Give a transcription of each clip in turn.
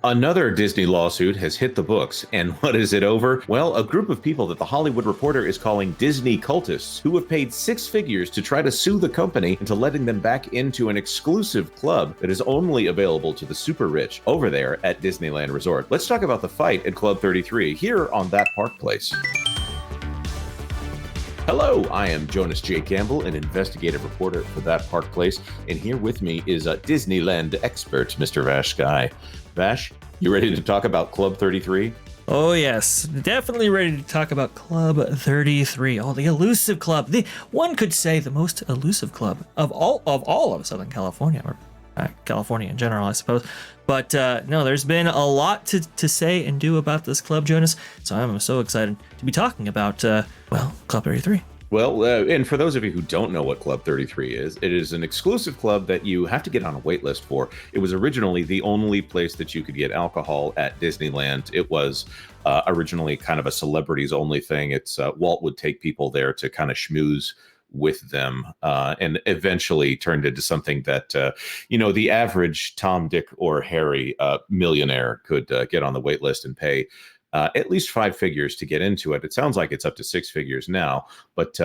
Another Disney lawsuit has hit the books. And what is it over? Well, a group of people that The Hollywood Reporter is calling Disney cultists, who have paid six figures to try to sue the company into letting them back into an exclusive club that is only available to the super rich over there at Disneyland Resort. Let's talk about the fight at Club 33 here on That Park Place. Hello, I am Jonas J. Campbell, an investigative reporter for That Park Place, and here with me is a Disneyland expert, Mr. Vash Sky. Vash, you ready to talk about Club 33? Oh yes, definitely ready to talk about Club 33. Oh, the elusive club. One could say the most elusive club of all of Southern California, or California in general, I suppose. But no, there's been a lot to say and do about this club, Jonas. So I'm so excited to be talking about, Club 33. Well, and for those of you who don't know what Club 33 is, it is an exclusive club that you have to get on a wait list for. It was originally the only place that you could get alcohol at Disneyland. It was originally kind of a celebrities only thing. It's Walt would take people there to kind of schmooze with them, and eventually turned into something that, the average Tom, Dick, or Harry millionaire could get on the wait list and pay at least five figures to get into it. It sounds like it's up to six figures now, but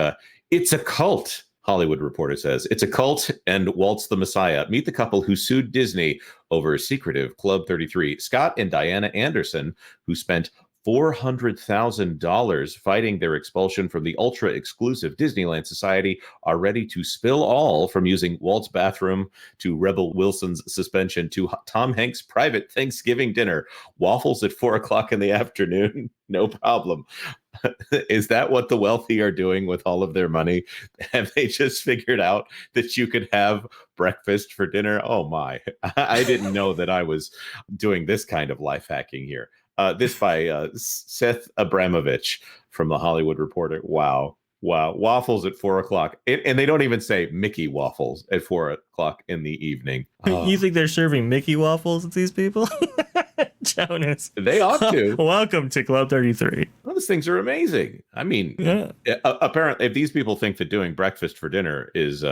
it's a cult. Hollywood Reporter says it's a cult, and Walt's the Messiah. Meet the couple who sued Disney over secretive Club 33. Scott and Diana Anderson, who spent $400,000 fighting their expulsion from the ultra-exclusive Disneyland Society, are ready to spill all from using Walt's bathroom to Rebel Wilson's suspension to Tom Hanks' private Thanksgiving dinner. Waffles at 4 o'clock in the afternoon, no problem. Is that what the wealthy are doing with all of their money? Have they just figured out that you could have breakfast for dinner? Oh my, I didn't know that I was doing this kind of life hacking here. This by Seth Abramovich from The Hollywood Reporter. Wow. Waffles at 4 o'clock. And they don't even say Mickey waffles at 4 o'clock in the evening. Oh. You think they're serving Mickey waffles to these people? Jonas. They ought to. Welcome to Club 33. Well, those things are amazing. I mean, apparently, if these people think that doing breakfast for dinner is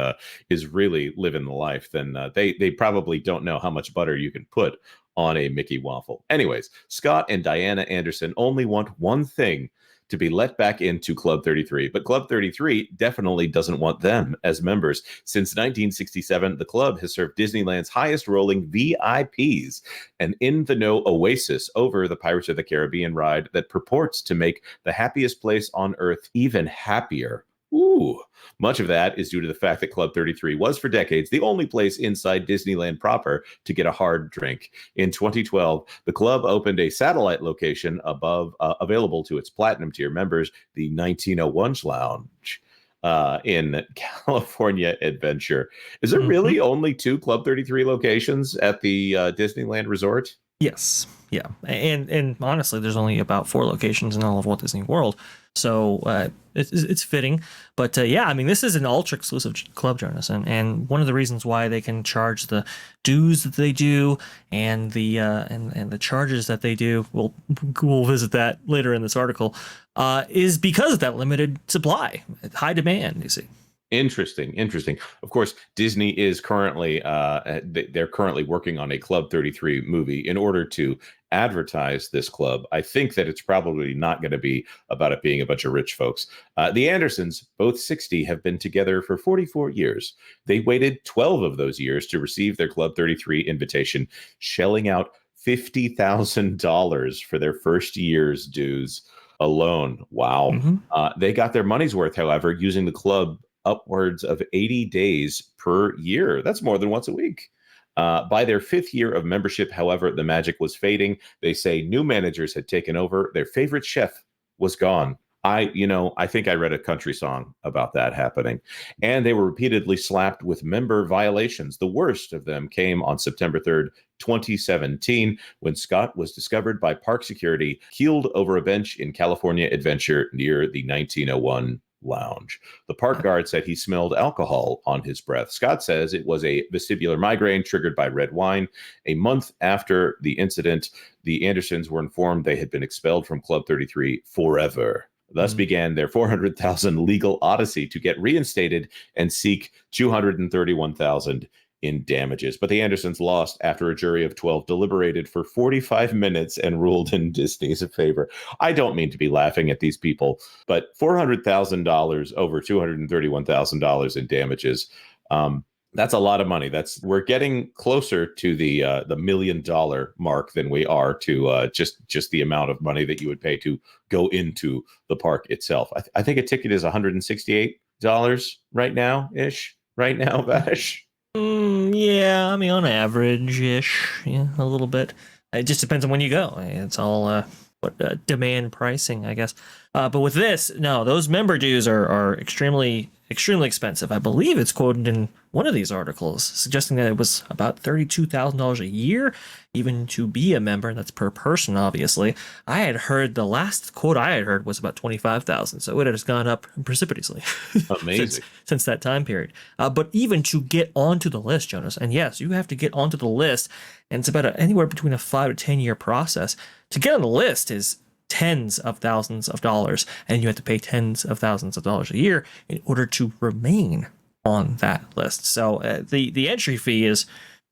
really living the life, then they probably don't know how much butter you can put on a Mickey waffle. Anyways, Scott and Diana Anderson only want one thing: to be let back into Club 33. But Club 33 definitely doesn't want them as members. Since 1967, the club has served Disneyland's highest rolling VIPs, an in-the-know oasis over the Pirates of the Caribbean ride that purports to make the happiest place on Earth even happier. Ooh, much of that is due to the fact that Club 33 was for decades the only place inside Disneyland proper to get a hard drink. In 2012, the club opened a satellite location available to its platinum tier members, the 1901 Lounge in California Adventure. Is there really only two Club 33 locations at the Disneyland Resort? Yes. Yeah. And honestly, there's only about 4 locations in all of Walt Disney World. So it's fitting. But I mean, this is an ultra exclusive club, Jonas. And one of the reasons why they can charge the dues that they do and the and the charges that they do, we'll visit that later in this article, is because of that limited supply, high demand, you see. Interesting. Of course, Disney is currently they're currently working on a Club 33 movie in order to advertise this club. I think that it's probably not going to be about it being a bunch of rich folks. The Andersons, both 60, have been together for 44 years. They waited 12 of those years to receive their Club 33 invitation, shelling out $50,000 for their first year's dues alone. Wow. They got their money's worth, however, using the club upwards of 80 days per year. That's more than once a week. By their 5th year of membership, however, the magic was fading. They say new managers had taken over. Their favorite chef was gone. I think I read a country song about that happening. And they were repeatedly slapped with member violations. The worst of them came on September 3rd, 2017, when Scott was discovered by park security keeled over a bench in California Adventure near the 1901 Lounge. The park guard said he smelled alcohol on his breath. Scott says it was a vestibular migraine triggered by red wine. A month after the incident, the Andersons were informed they had been expelled from Club 33 forever. Thus began their $400,000 legal odyssey to get reinstated and seek $231,000 in damages. But the Andersons lost after a jury of 12 deliberated for 45 minutes and ruled in Disney's favor. I don't mean to be laughing at these people, but $400,000 over $231,000 in damages. That's a lot of money. We're getting closer to the $1 million mark than we are to just the amount of money that you would pay to go into the park itself. I think a ticket is $168 right now, Vash. Yeah, I mean, on average-ish, yeah, a little bit. It just depends on when you go. It's all demand pricing, I guess. But with this, no, those member dues are extremely expensive. I believe it's quoted in one of these articles suggesting that it was about $32,000 a year, even to be a member. That's per person, obviously. I had heard the last quote I had heard was about $25,000, so it has gone up precipitously. Amazing. since that time period. But even to get onto the list, Jonas, and yes, you have to get onto the list, and it's about anywhere between a 5 to 10 year process. To get on the list is tens of thousands of dollars, and you have to pay tens of thousands of dollars a year in order to remain on that list. So the entry fee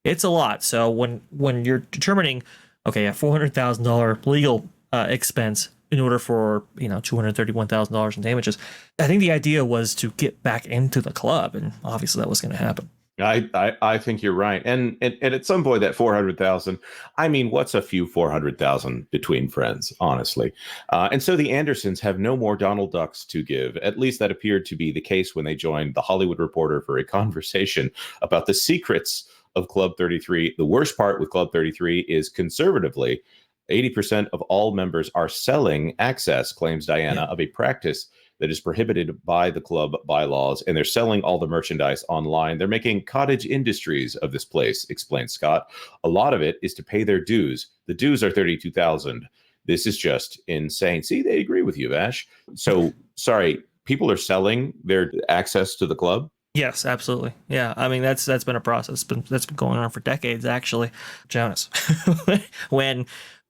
it's a lot. So when you're determining, okay, a $400,000 legal expense in order for $231,000 in damages, I think the idea was to get back into the club, and obviously that was going to happen. I think you're right, and at some point that 400,000. I mean, what's a few 400,000 between friends, honestly? And so the Andersons have no more Donald Ducks to give. At least that appeared to be the case when they joined The Hollywood Reporter for a conversation about the secrets of Club 33. The worst part with Club 33 is conservatively, 80% of all members are selling access, claims Diana, of a practice that is prohibited by the club bylaws, and they're selling all the merchandise online. They're making cottage industries of this place, explains Scott. A lot of it is to pay their dues. The dues are $32,000. This is just insane. See, they agree with you, Ash. So, sorry, people are selling their access to the club? Yes, absolutely. Yeah, I mean that's been a process. That's been going on for decades, actually. Jonas,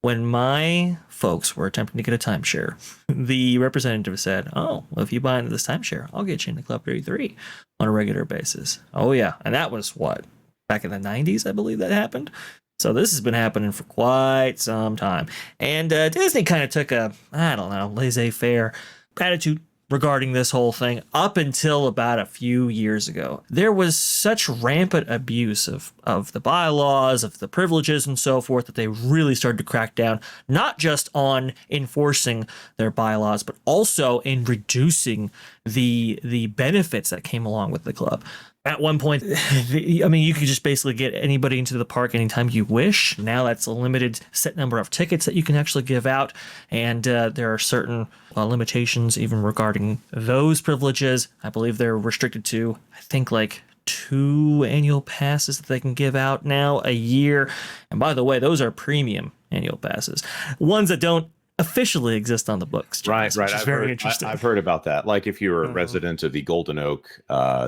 when my folks were attempting to get a timeshare, the representative said, "Oh, well, if you buy into this timeshare, I'll get you into Club 33 on a regular basis." Oh yeah, and that was what, back in the 90s, I believe that happened. So this has been happening for quite some time, and Disney kind of took a, I don't know, laissez-faire attitude regarding this whole thing up until about a few years ago. There was such rampant abuse of the bylaws, of the privileges and so forth, that they really started to crack down, not just on enforcing their bylaws, but also in reducing the benefits that came along with the club. At one point, I mean, you could just basically get anybody into the park anytime you wish. Now that's a limited set number of tickets that you can actually give out. And there are certain limitations even regarding those privileges. I believe they're restricted to, I think, like 2 annual passes that they can give out now a year. And by the way, those are premium annual passes, ones that don't officially exist on the books. James, right. I've heard about that. Like if you're a resident of the Golden Oak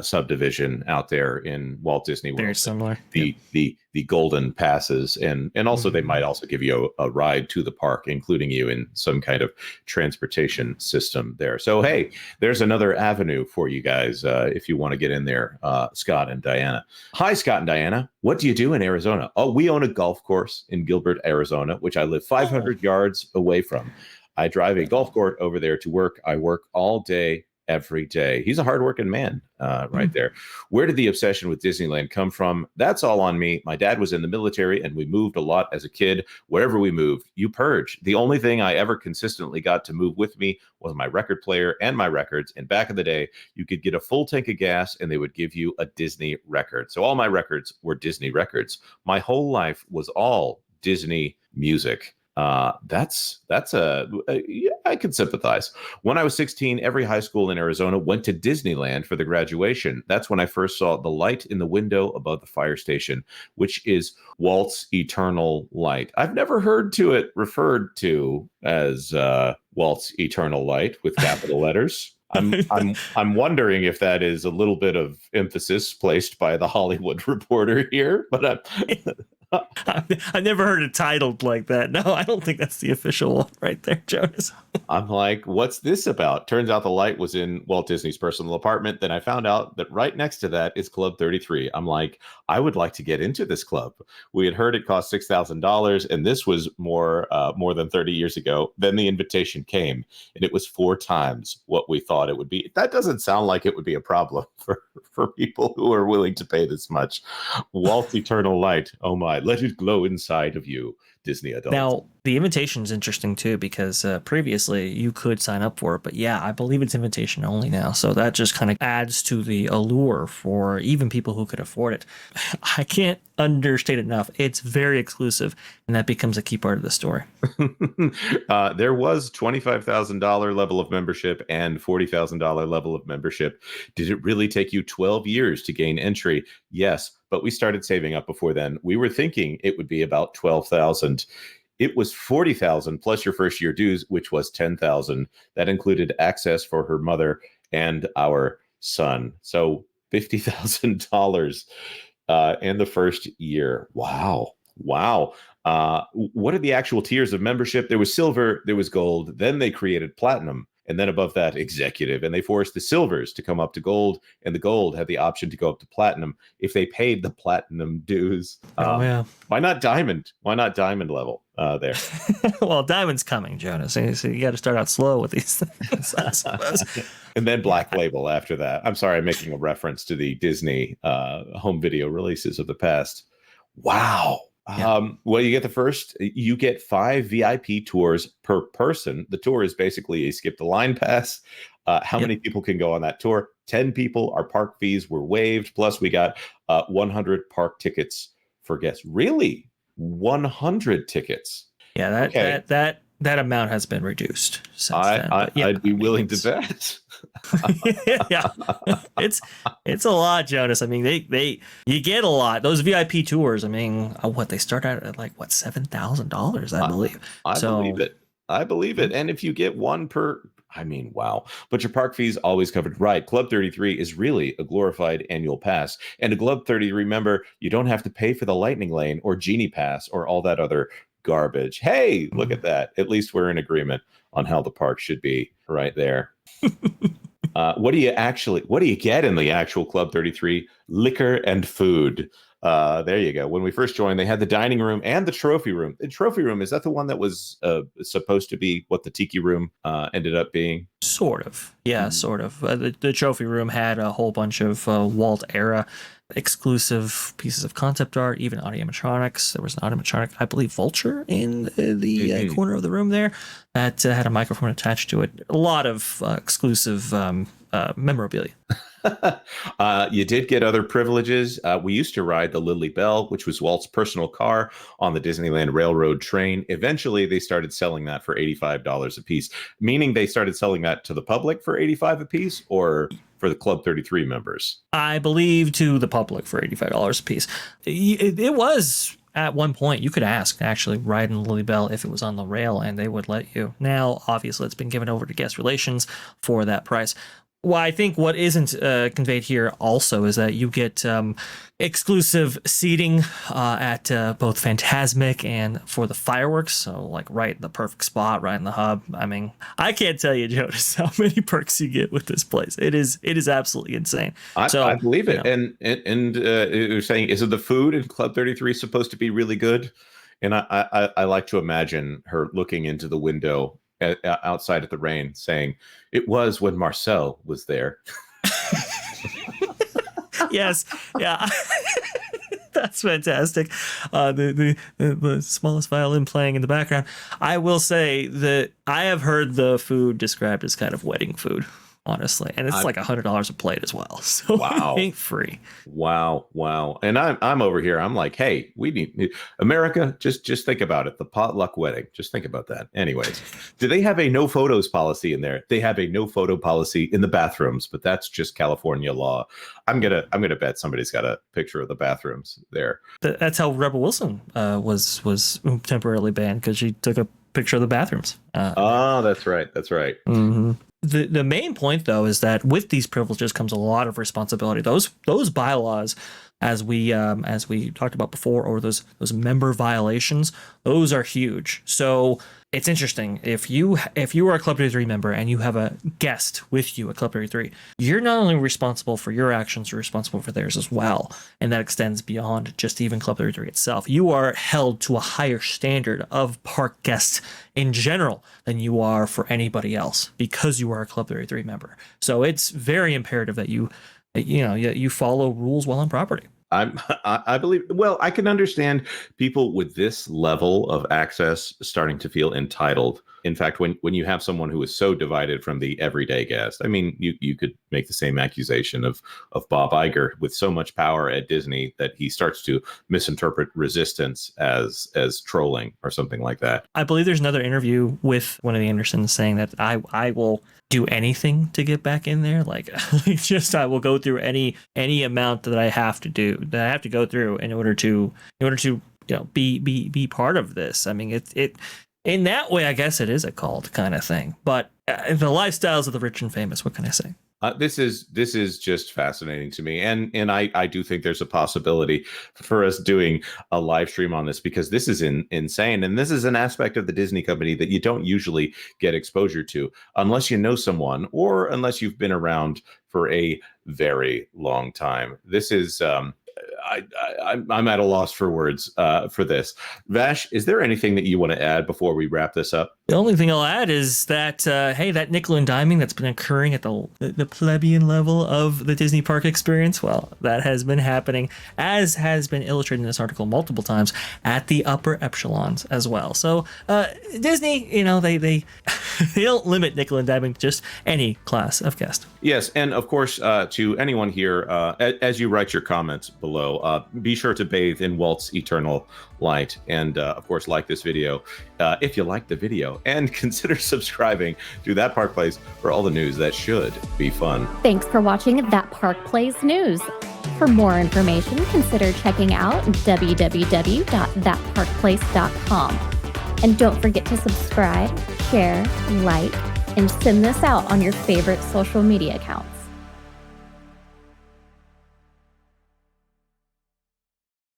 subdivision out there in Walt Disney World, very similar. The golden passes, and also they might also give you a ride to the park, including you in some kind of transportation system there. So hey, there's another avenue for you guys if you want to get in there. Scott and Diana. Hi, Scott and Diana. What do you do in Arizona? Oh, we own a golf course in Gilbert, Arizona, which I live 500 yards away from. I drive a golf cart over there to work. I work all day, every day. He's a hardworking man right there. Where did the obsession with Disneyland come from? That's all on me. My dad was in the military and we moved a lot as a kid. Wherever we moved, you purge. The only thing I ever consistently got to move with me was my record player and my records. And back in the day, you could get a full tank of gas and they would give you a Disney record. So all my records were Disney records. My whole life was all Disney music. Yeah, I can sympathize. When I was 16, every high school in Arizona went to Disneyland for the graduation. That's when I first saw the light in the window above the fire station, which is Walt's Eternal Light. I've never heard to it referred to as Walt's Eternal Light with capital letters. I'm wondering if that is a little bit of emphasis placed by the Hollywood Reporter here, but I never heard it titled like that. No, I don't think that's the official one right there, Jonas. I'm like, what's this about? Turns out the light was in Walt Disney's personal apartment. Then I found out that right next to that is Club 33. I'm like, I would like to get into this club. We had heard it cost $6,000, and this was more than 30 years ago. Then the invitation came, and it was 4 times what we thought it would be. That doesn't sound like it would be a problem for people who are willing to pay this much. Walt's eternal light. Oh my, let it glow inside of you, Disney adults. Now, the invitation is interesting too, because previously you could sign up for it, but yeah, I believe it's invitation only now. So that just kind of adds to the allure for even people who could afford it. I can't understate it enough. It's very exclusive, and that becomes a key part of the story. There was $25,000 level of membership and $40,000 level of membership. Did it really take you 12 years to gain entry? Yes, but we started saving up before then. We were thinking it would be about 12,000. It was 40,000 plus your first year dues, which was 10,000. That included access for her mother and our son. So $50,000 in the first year. Wow. Wow. What are the actual tiers of membership? There was silver, there was gold. Then they created platinum. And then above that, executive. And they forced the silvers to come up to gold. And the gold had the option to go up to platinum if they paid the platinum dues. Yeah. Why not diamond? Why not diamond level there? Well, diamond's coming, Jonas. So you got to start out slow with these things, I suppose. And then black label after that. I'm sorry, I'm making a reference to the Disney home video releases of the past. Wow. Yeah. Well, you get 5 VIP tours per person. The tour is basically a skip the line pass. How many people can go on that tour? 10 people. Our park fees were waived. Plus we got 100 park tickets for guests. Really? 100 tickets. Yeah, that amount has been reduced since then. I'd be willing to bet. Yeah, it's a lot, Jonas. I mean, you get a lot. Those VIP tours. I mean, they start out at like what, $7,000, I believe. I believe it. And if you get one per, I mean, wow. But your park fees always covered. Right. Club 33 is really a glorified annual pass. And a Club 30, remember, you don't have to pay for the Lightning Lane or Genie Pass or all that other garbage. Hey, look at that. At least we're in agreement on how the park should be right there. What do you get in the actual Club 33? Liquor and food. There you go. When we first joined, they had the dining room and the trophy room. The trophy room, is that the one that was supposed to be what the tiki room ended up being? Sort of. Yeah, sort of. The trophy room had a whole bunch of Walt era exclusive pieces of concept art, even animatronics. There was an animatronic, I believe, vulture in the corner of the room there that had a microphone attached to it. A lot of exclusive memorabilia. You did get other privileges. We used to ride the Lily Bell, which was Walt's personal car on the Disneyland Railroad train. Eventually, they started selling that for $85 a piece, meaning they started selling that to the public for $85 a piece, or for the Club 33 members? I believe to the public for $85 a piece. It was at one point you could ask to actually ride in Lily Bell if it was on the rail, and they would let you. Now, obviously, it's been given over to guest relations for that price. Well, I think what isn't conveyed here also is that you get exclusive seating at both Fantasmic and for the fireworks. So, like, right in the perfect spot, right in the hub. I mean, I can't tell you, Jonas, how many perks you get with this place. It is absolutely insane. I believe it. And you're saying, is it the food in Club 33 supposed to be really good? And I like to imagine her looking into the window outside at the rain saying, it was when Marcel was there. Yes. Yeah. That's fantastic. The smallest violin playing in the background. I will say that I have heard the food described as kind of wedding food, honestly, and it's like $100 a plate as well. So wow, it ain't free. Wow. And I'm over here. I'm like, hey, we need America. Just think about it. The potluck wedding. Just think about that. Anyways, do they have a no photos policy in there? They have a no photo policy in the bathrooms, but that's just California law. I'm gonna bet somebody's got a picture of the bathrooms there. That's how Rebel Wilson was temporarily banned, because she took a picture of the bathrooms. That's right. That's right. Mm-hmm. The main point, though, is that with these privileges comes a lot of responsibility. Those bylaws, as we talked about before, or those member violations, those are huge. So it's interesting if you are a Club 33 member and you have a guest with you at Club 33, you're not only responsible for your actions, you're responsible for theirs as well, and that extends beyond just even Club 33 itself. You are held to a higher standard of park guests in general than you are for anybody else because you are a Club 33 member. So it's very imperative that you follow rules while on property. I believe, well, I can understand people with this level of access starting to feel entitled. In fact, when you have someone who is so divided from the everyday guest, I mean, you could make the same accusation of Bob Iger with so much power at Disney that he starts to misinterpret resistance as trolling or something like that. I believe there's another interview with one of the Andersons saying that I will do anything to get back in there. Like, just I will go through any amount that I have to go through in order to be part of this. I mean, it in that way, I guess it is a cult kind of thing. But the lifestyles of the rich and famous, what can I say? This is just fascinating to me, and I do think there's a possibility for us doing a live stream on this, because this is insane, and this is an aspect of the Disney company that you don't usually get exposure to unless you know someone or unless you've been around for a very long time. This is I'm at a loss for words for this. Vash, is there anything that you want to add before we wrap this up? The only thing I'll add is that, hey, that nickel and diming that's been occurring at the plebeian level of the Disney park experience, well, that has been happening, as has been illustrated in this article multiple times, at the upper echelons as well. So Disney, they don't limit nickel and diming to just any class of guest. Yes, and of course, to anyone here, as you write your comments below, be sure to bathe in Walt's eternal light, and of course, like this video if you like the video, and consider subscribing to That Park Plays for all the news that should be fun. Thanks for watching That Park Plays News. For more information, consider checking out www.thatparkplace.com. And don't forget to subscribe, share, like, and send this out on your favorite social media account.